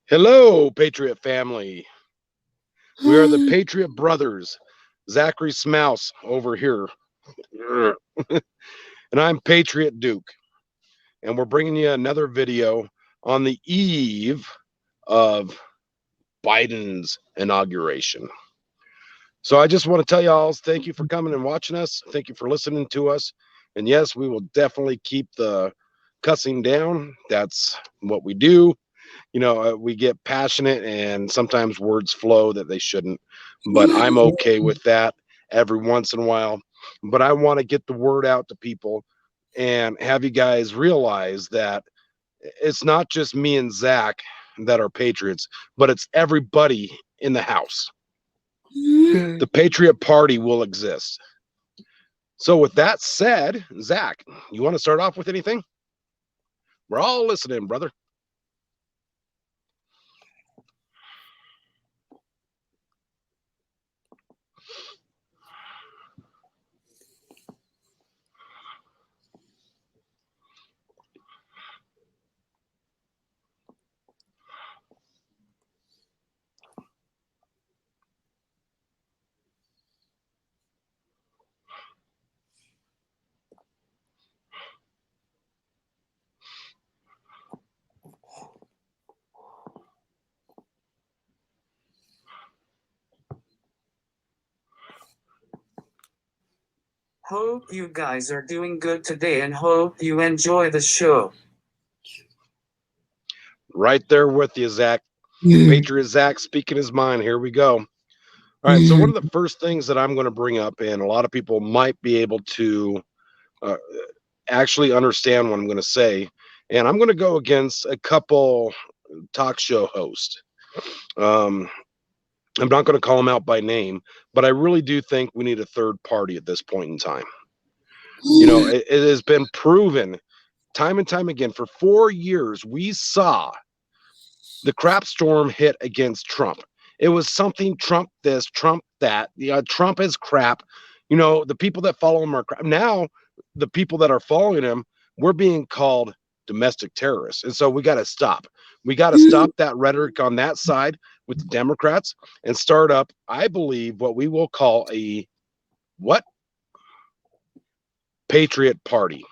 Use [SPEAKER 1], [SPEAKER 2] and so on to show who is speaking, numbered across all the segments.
[SPEAKER 1] Hello, Patriot family. We are the Patriot brothers. Zachary Smouse over here. And I'm Patriot Duke. And we're bringing you another video on the eve of Biden's inauguration. So I just want to tell y'all thank you for coming and watching us. Thank you for listening to us. And yes, we will definitely keep the cussing down. That's what we do. We get passionate and sometimes words flow that they shouldn't, but I'm okay with that every once in a while. But I want to get the word out to people and have you guys realize that it's not just me and Zach that are patriots, but it's everybody in the house. The Patriot Party will exist. So with that said, Zach, you want to start off with anything? We're all listening, brother.
[SPEAKER 2] Hope you guys are doing good today and hope you enjoy the show.
[SPEAKER 1] Right there with you, Zach. Patriot Zach speaking his mind. Here we go. All right. So one of the first things that I'm going to bring up, and a lot of people might be able to uh, actually understand what I'm going to say, and I'm going to go against a couple talk show hosts. I'm not going to call them out by name, but I really do think we need a third party at this point in time. It has been proven time and time again. For 4 years, we saw the crap storm hit against Trump. It was something Trump this, Trump that. Trump is crap. The people that follow him are crap. Now, the people that are following him, we're being called domestic terrorists. And so we got to stop. We got to stop that rhetoric on that side with the Democrats and start up, I believe, what we will call a what? Patriot Party.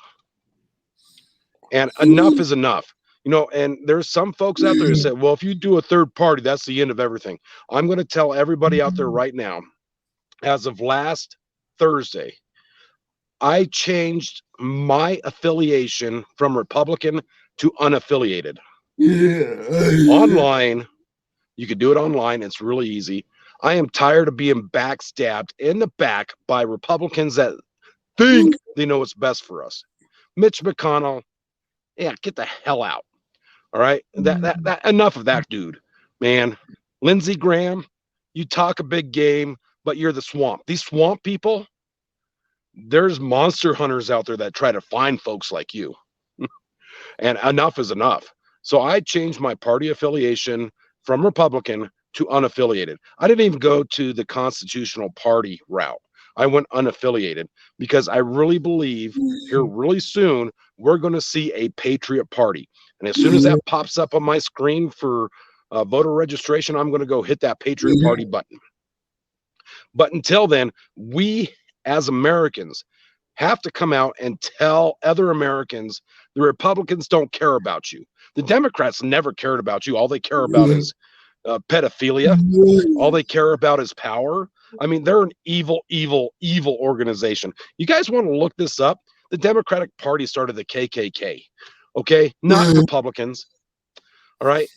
[SPEAKER 1] And enough is enough. And there's some folks out there who say, well, if you do a third party, that's the end of everything. I'm going to tell everybody out there right now, as of last Thursday, I changed my affiliation from Republican to unaffiliated. Online, you could do it online. It's really easy. I am tired of being backstabbed in the back by Republicans that think they know what's best for us. Mitch McConnell, yeah, get the hell out. All right. That enough of that dude, man. Lindsey Graham, you talk a big game, but you're the swamp. These swamp people, there's monster hunters out there that try to find folks like you. And enough is enough. So I changed my party affiliation from Republican to unaffiliated. I didn't even go to the constitutional party route. I went unaffiliated because I really believe here really soon we're going to see a Patriot Party. And as soon as that pops up on my screen for voter registration, I'm going to go hit that Patriot Party button. But until then, we as Americans have to come out and tell other Americans the Republicans don't care about you. The Democrats never cared about you. All they care about is pedophilia. All they care about is power. I mean, they're an evil, evil, evil organization. You guys want to look this up? The Democratic Party started the KKK. Okay, not Republicans. All right.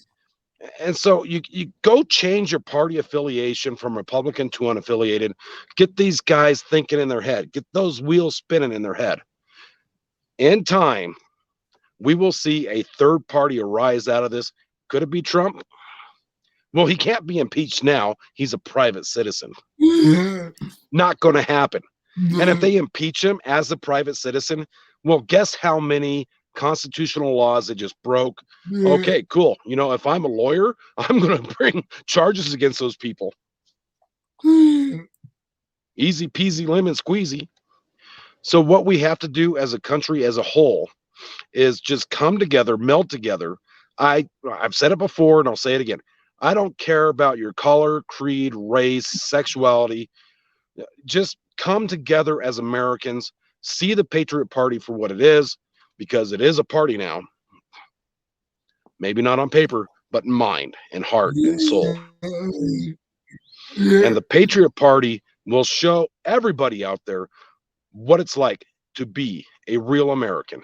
[SPEAKER 1] And so you go change your party affiliation from Republican to unaffiliated. Get these guys thinking in their head. Get those wheels spinning in their head. In time, we will see a third party arise out of this. Could it be Trump? Well, he can't be impeached now. He's a private citizen. Not going to happen. And if they impeach him as a private citizen, well, guess how many constitutional laws they just broke? Okay, cool. If I'm a lawyer, I'm going to bring charges against those people. Easy peasy lemon squeezy. So what we have to do as a country as a whole is just come together, meld together, I've said it before and I'll say it again. I don't care about your color, creed, race, sexuality. Just come together as Americans, see the Patriot Party for what it is, because it is a party now. Maybe not on paper, but in mind and heart and soul. And the Patriot Party will show everybody out there what it's like to be a real American.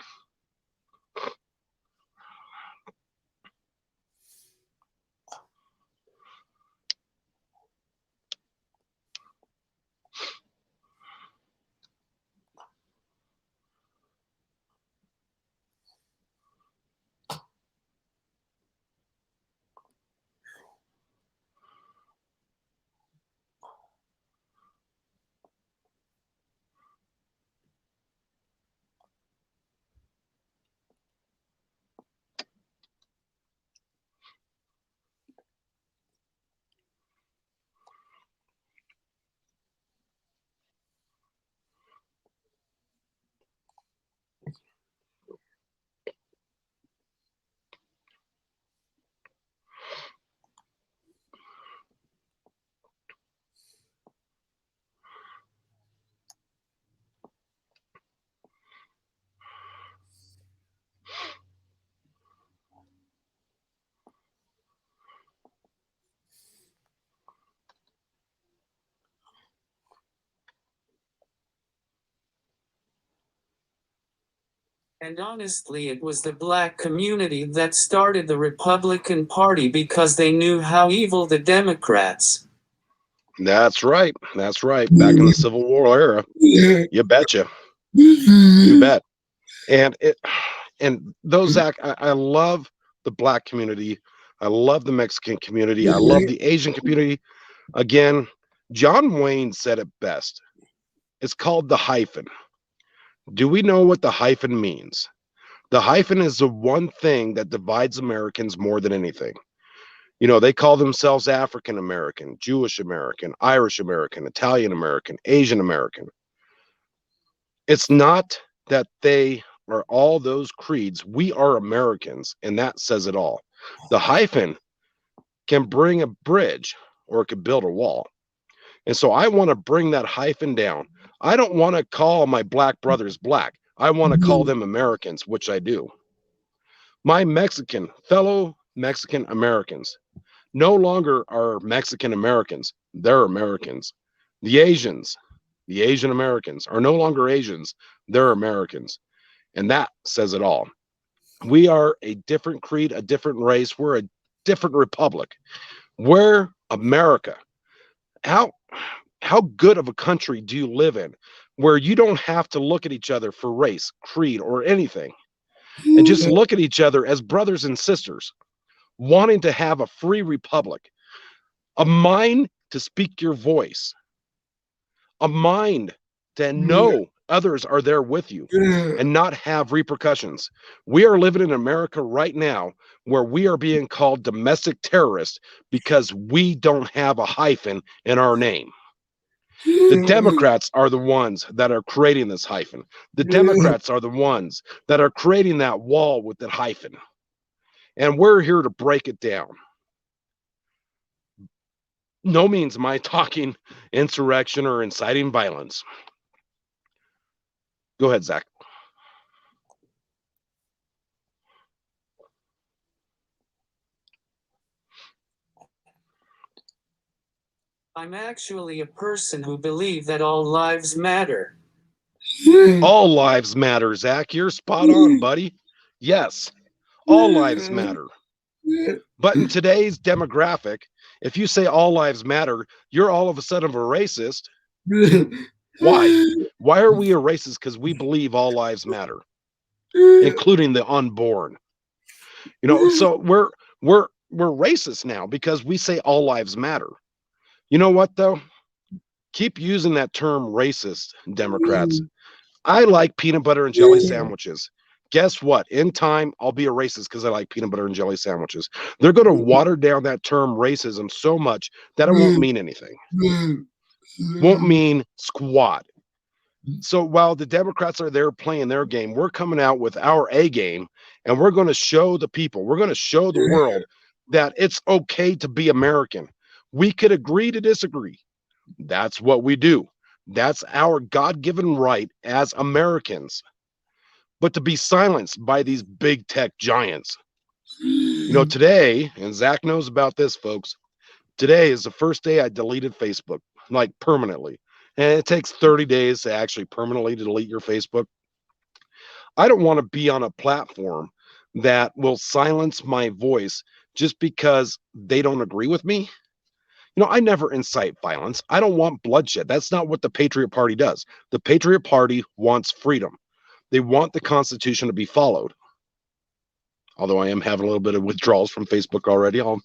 [SPEAKER 2] And honestly, it was the black community that started the Republican Party because they knew how evil the Democrats.
[SPEAKER 1] That's right. That's right. Back in the Civil War era. You betcha. You bet. And it and those Zach, I love the black community. I love the Mexican community. I love the Asian community. Again, John Wayne said it best. It's called the hyphen. Do we know what the hyphen means? The hyphen is the one thing that divides Americans more than anything. You know, they call themselves African American, Jewish American, Irish American, Italian American, Asian American. It's not that they are all those creeds. We are Americans, and that says it all. The hyphen can bring a bridge or it could build a wall. And so I want to bring that hyphen down. I don't want to call my black brothers black. I want to call them Americans, which I do. My Mexican, fellow Mexican Americans, no longer are Mexican Americans. They're Americans. The Asians, the Asian Americans are no longer Asians. They're Americans. And that says it all. We are a different creed, a different race. We're a different republic. We're America. How how good of a country do you live in where you don't have to look at each other for race, creed, or anything, and just look at each other as brothers and sisters, wanting to have a free republic, a mind to speak your voice, a mind to know others are there with you and not have repercussions. We are living in America right now where we are being called domestic terrorists because we don't have a hyphen in our name. The Democrats are the ones that are creating this hyphen. The Democrats are the ones that are creating that wall with that hyphen. And we're here to break it down. No means am I talking insurrection or inciting violence. Go ahead, Zach.
[SPEAKER 2] I'm actually a person who believes that all lives matter.
[SPEAKER 1] All lives matter, Zach. You're spot on, buddy. Yes, all lives matter. But in today's demographic, if you say all lives matter, you're all of a sudden a racist. Why? Why are we a racist? Because we believe all lives matter, including the unborn. You know, so we're racist now because we say all lives matter. You know what though? Keep using that term racist, Democrats. I like peanut butter and jelly sandwiches. Guess what? In time, I'll be a racist because I like peanut butter and jelly sandwiches. They're going to water down that term racism so much that it won't mean anything. Won't mean squat. So while the Democrats are there playing their game, we're coming out with our A game And we're going to show the people, we're going to show the world that it's okay to be American. We could agree to disagree. That's what we do. That's our God given right as Americans. But to be silenced by these big tech giants. Today, and Zach knows about this, folks. Today is the first day I deleted Facebook, like permanently. And it takes 30 days to actually permanently delete your Facebook. I don't want to be on a platform that will silence my voice just because they don't agree with me. I never incite violence. I don't want bloodshed. That's not what the Patriot Party does. The Patriot Party wants freedom. They want the Constitution to be followed. Although I am having a little bit of withdrawals from Facebook already, I'll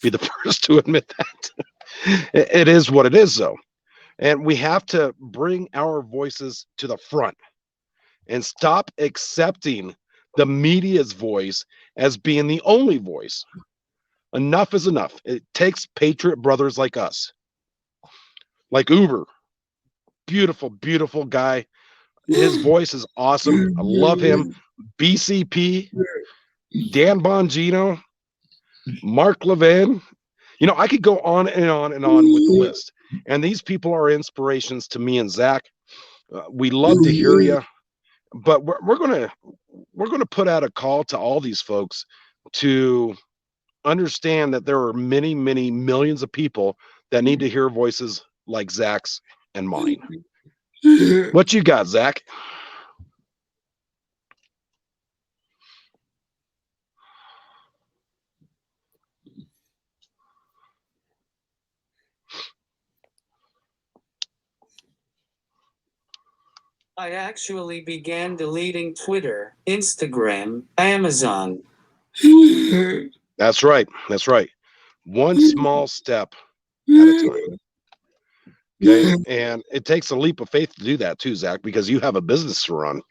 [SPEAKER 1] be the first to admit that. It is what it is, though. And we have to bring our voices to the front and stop accepting the media's voice as being the only voice. Enough is enough. It takes patriot brothers like us, like Uber. Beautiful, beautiful guy. His voice is awesome. I love him. BCP, Dan Bongino, Mark Levin. I could go on and on and on with the list. And these people are inspirations to me and Zach. We love to hear you, but we're gonna put out a call to all these folks to understand that there are many, many millions of people that need to hear voices like Zach's and mine. What you got, Zach?
[SPEAKER 2] I actually began deleting Twitter, Instagram, Amazon.
[SPEAKER 1] That's right. That's right. One small step at a time. Okay. And it takes a leap of faith to do that too, Zach, because you have a business to run.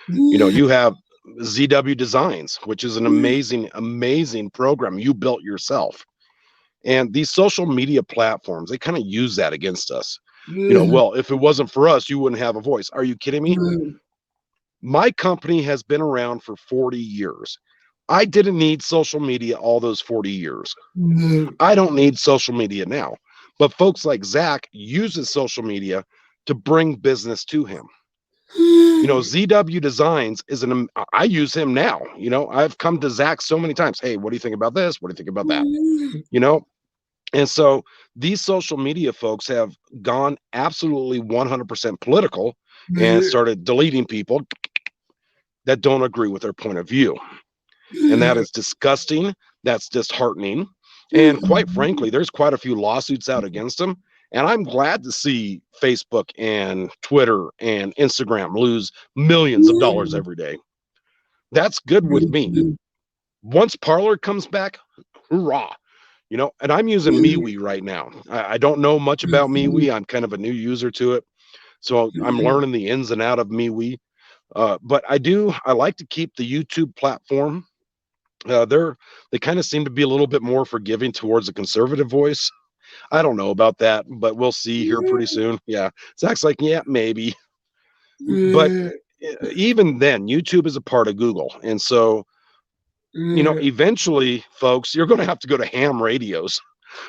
[SPEAKER 1] You have ZW Designs, which is an amazing, amazing program you built yourself. And these social media platforms, they kind of use that against us. Well, if it wasn't for us, you wouldn't have a voice. Are you kidding me? My company has been around for 40 years. I didn't need social media all those 40 years. I don't need social media now. But folks like Zach uses social media to bring business to him. ZW Designs I use him now. I've come to Zach so many times. Hey, what do you think about this? What do you think about that? You know, and so these social media folks have gone absolutely 100% political and started deleting people that don't agree with their point of view. And that is disgusting. That's disheartening. And quite frankly, there's quite a few lawsuits out against them. And I'm glad to see Facebook and Twitter and Instagram lose millions of dollars every day. That's good with me. Once Parlor comes back, hurrah. And I'm using MeWe right now. I don't know much about MeWe. I'm kind of a new user to it. So I'm learning the ins and out of MeWe. But I like to keep the YouTube platform. They kind of seem to be a little bit more forgiving towards a conservative voice. I don't know about that, but we'll see here pretty soon. Yeah. Zach's like, yeah, maybe. But even then, YouTube is a part of Google. And so, eventually, folks, you're going to have to go to ham radios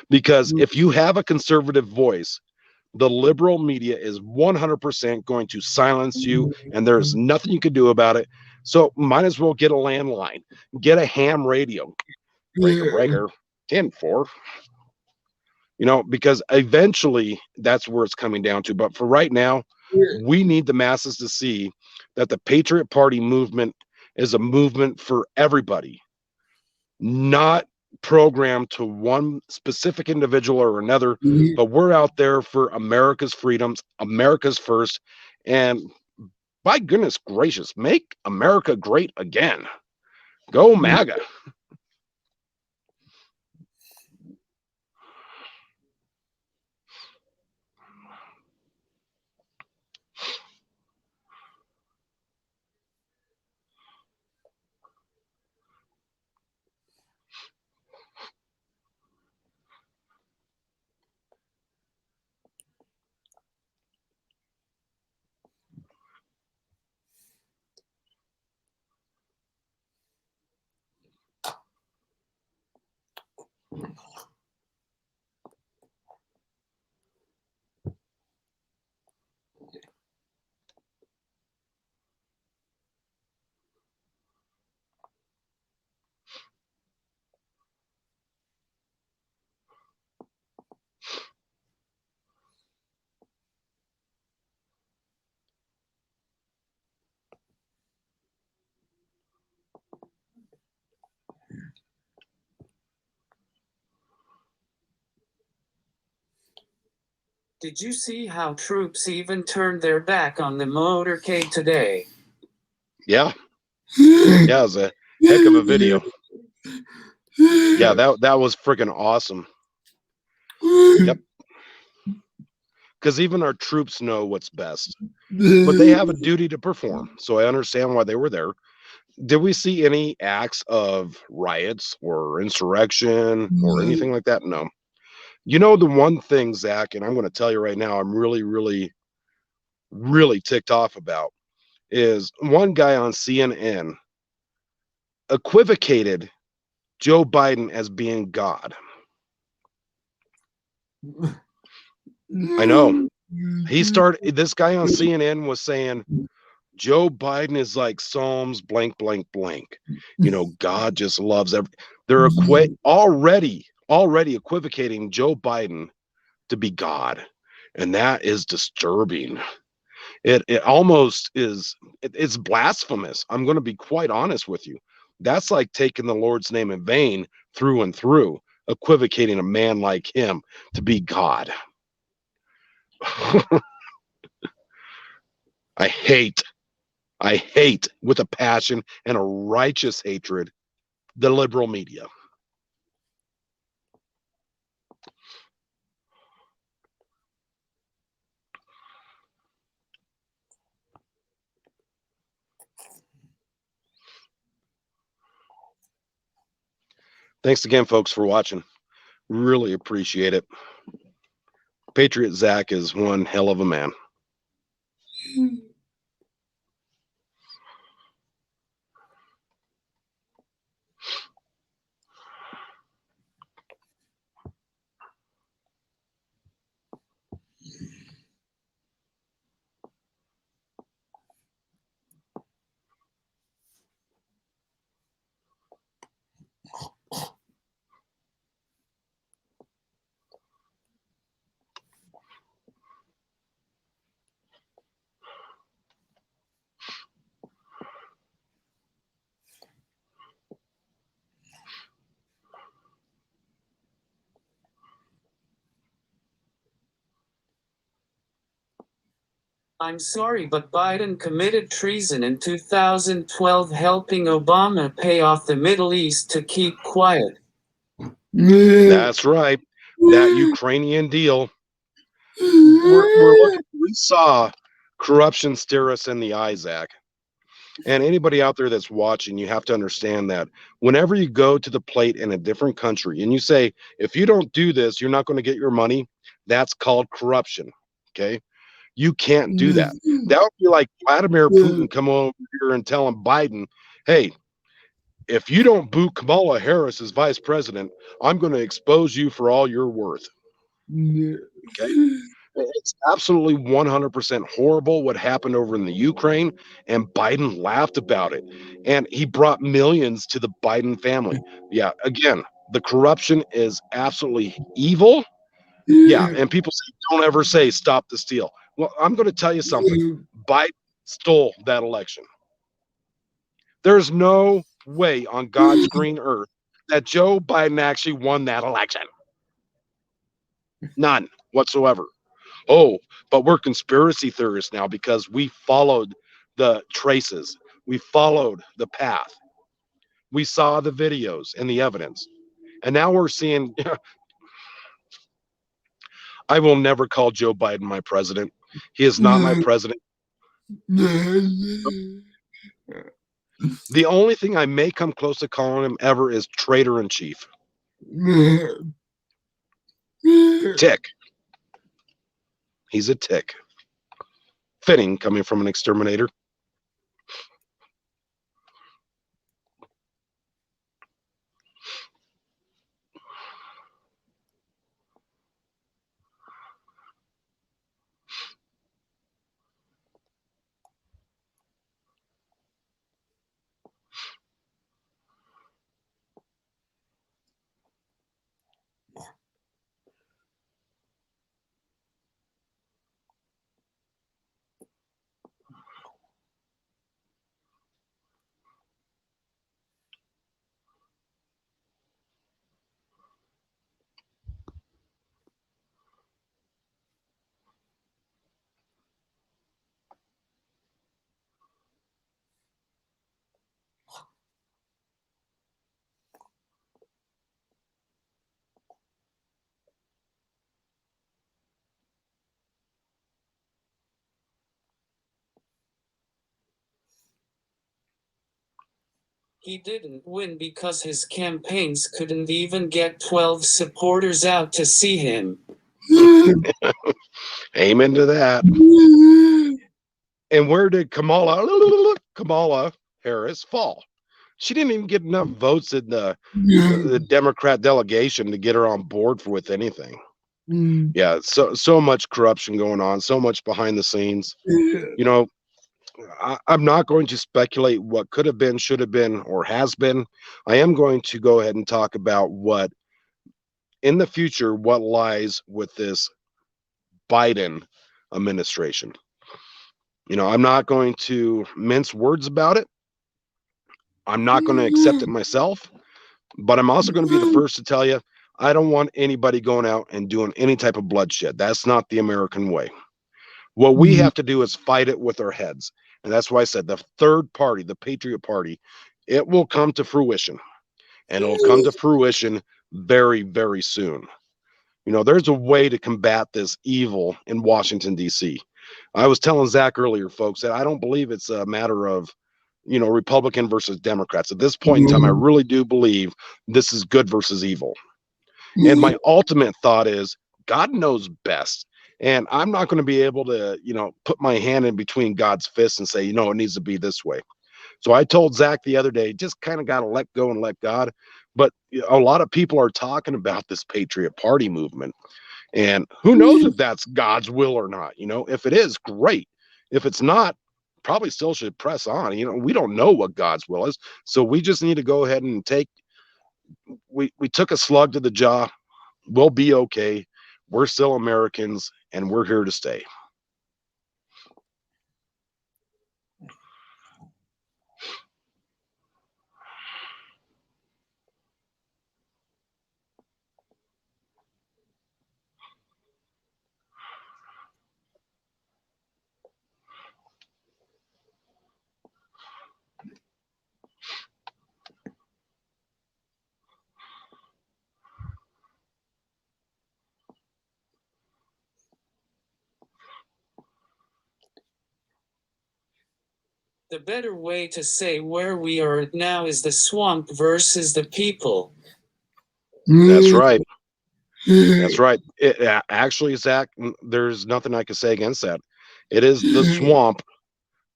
[SPEAKER 1] because if you have a conservative voice, the liberal media is 100% going to silence you, and there's nothing you can do about it. So, might as well get a landline, get a ham radio, breaker, 10-4, because eventually that's where it's coming down to. But for right now, we need the masses to see that the Patriot Party movement is a movement for everybody, not programmed to one specific individual or another, but we're out there for America's freedoms, America's first, and by goodness gracious, make America great again. Go MAGA.
[SPEAKER 2] Did you see how troops even turned their back on the motorcade today?
[SPEAKER 1] Yeah. Yeah, it was a heck of a video. Yeah, that was freaking awesome. Yep. Because even our troops know what's best, but they have a duty to perform. So I understand why they were there. Did we see any acts of riots or insurrection or anything like that? No. You know, the one thing, Zach, and I'm going to tell you right now, I'm really, really, really ticked off about is one guy on CNN equivocated Joe Biden as being God. I know. This guy on CNN was saying, Joe Biden is like Psalms blank blank blank. You know, God just loves they're already equivocating Joe Biden to be God. And that is disturbing. It almost is it's blasphemous. I'm going to be quite honest with you. That's like taking the Lord's name in vain through and through, equivocating a man like him to be God. I hate with a passion and a righteous hatred the liberal media. Thanks again, folks, for watching. Really appreciate it. Patriot Zach is one hell of a man.
[SPEAKER 2] I'm sorry, but Biden committed treason in 2012, helping Obama pay off the Middle East to keep quiet.
[SPEAKER 1] That's right. That Ukrainian deal. We saw corruption stare us in the eye, Zach. And anybody out there that's watching, you have to understand that whenever you go to the plate in a different country and you say, if you don't do this, you're not going to get your money, that's called corruption. Okay. You can't do that. That would be like Vladimir Putin come over here and telling Biden, hey, if you don't boot Kamala Harris as vice president, I'm going to expose you for all you're worth. Okay. It's absolutely 100% horrible what happened over in the Ukraine, and Biden laughed about it. And he brought millions to the Biden family. Yeah, again, the corruption is absolutely evil. Yeah, and people say, don't ever say stop the steal. Well, I'm going to tell you something. Biden stole that election. There's no way on God's green earth that Joe Biden actually won that election. None whatsoever. Oh, but we're conspiracy theorists now because we followed the traces. We followed the path. We saw the videos and the evidence. And now we're seeing I will never call Joe Biden my president. He is not my president. The only thing I may come close to calling him ever is traitor in chief. Tick. He's a tick. Fitting coming from an exterminator.
[SPEAKER 2] He didn't win because his campaigns couldn't even get 12 supporters out to see him.
[SPEAKER 1] Amen to that. And where did Kamala Harris fall? She didn't even get enough votes in the Democrat delegation to get her on board with anything. Yeah, so much corruption going on, so much behind the scenes. You know, I'm not going to speculate what could have been, should have been, or has been. I am going to go ahead and talk about what in the future, what lies with this Biden administration. I'm not going to mince words about it. I'm not going to accept it myself, but I'm also going to be the first to tell you I don't want anybody going out and doing any type of bloodshed. That's not the American way. What we have to do is fight it with our heads. And that's why I said the third party, the Patriot Party, it will come to fruition. And it'll come to fruition very, very soon. There's a way to combat this evil in Washington, D.C. I was telling Zach earlier, folks, that I don't believe it's a matter of, Republican versus Democrats. At this point in time, I really do believe this is good versus evil. And my ultimate thought is God knows best. And I'm not going to be able to, put my hand in between God's fists and say, it needs to be this way. So I told Zach the other day, just kind of got to let go and let God. But a lot of people are talking about this Patriot Party movement. And who knows if that's God's will or not? If it is, great. If it's not, probably still should press on. We don't know what God's will is. So we just need to go ahead and we took a slug to the jaw. We'll be okay. We're still Americans and we're here to stay.
[SPEAKER 2] The better way to say where we are now is the swamp versus the people.
[SPEAKER 1] That's right. That's right. Actually, Zach, there's nothing I can say against that. It is the swamp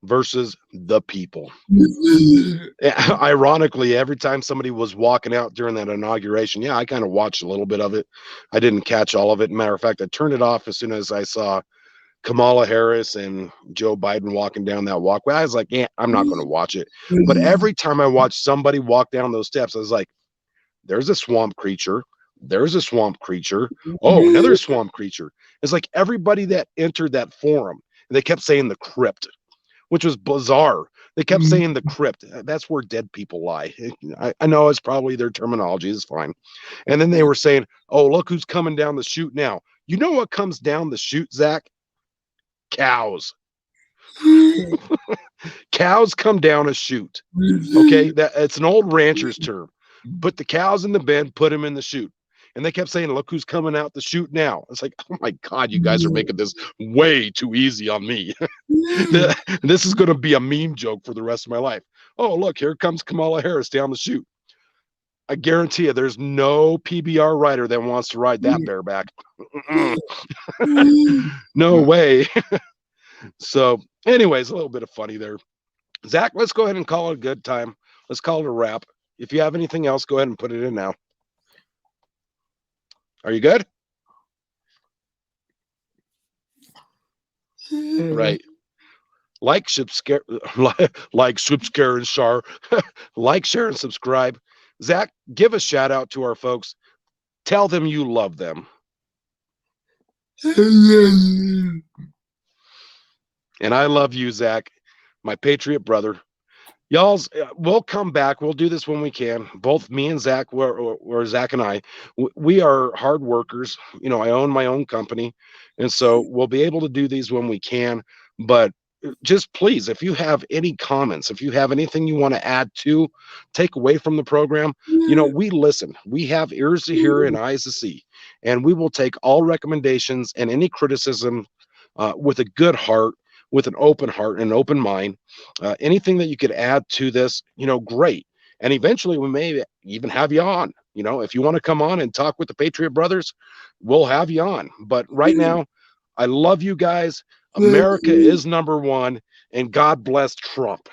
[SPEAKER 1] versus the people. Ironically, every time somebody was walking out during that inauguration, I kind of watched a little bit of it. I didn't catch all of it. Matter of fact, I turned it off as soon as I saw Kamala Harris and Joe Biden walking down that walkway. I was like, I'm not going to watch it. But every time I watched somebody walk down those steps, I was like, there's a swamp creature. There's a swamp creature. Oh, another swamp creature. It's like everybody that entered that forum, they kept saying the crypt, which was bizarre. They kept saying the crypt. That's where dead people lie. I know it's probably their terminology. It's fine. And then they were saying, oh, look who's coming down the chute now. You know what comes down the chute, Zach? Cows. Cows come down a chute. Okay, it's an old rancher's term. Put the cows in the bin, put them in the chute. And they kept saying, look who's coming out the chute now. It's like, oh my God, you guys are making this way too easy on me. This is going to be a meme joke for the rest of my life. Oh, look, here comes Kamala Harris down the chute. I guarantee you there's no PBR rider that wants to ride that bareback. No way. So, anyways, a little bit of funny there. Zach, let's go ahead and call it a good time. Let's call it a wrap. If you have anything else, go ahead and put it in now. Are you good? Right. Like, subscribe, and share. Like, share, and subscribe. Zach, give a shout out to our folks. Tell them you love them. And I love you, Zach, my Patriot brother. Y'all, we'll come back. We'll do this when we can. Both me and Zach, or Zach and I, we are hard workers. I own my own company. And so we'll be able to do these when we can. But just please, if you have any comments, if you have anything you want to add to, take away from the program, we listen. We have ears to hear and eyes to see. And we will take all recommendations and any criticism with a good heart, with an open heart and an open mind. Anything that you could add to this, great. And eventually we may even have you on. You know, if you want to come on and talk with the Patriot brothers, we'll have you on. But right now, I love you guys. America is number one, and God bless Trump.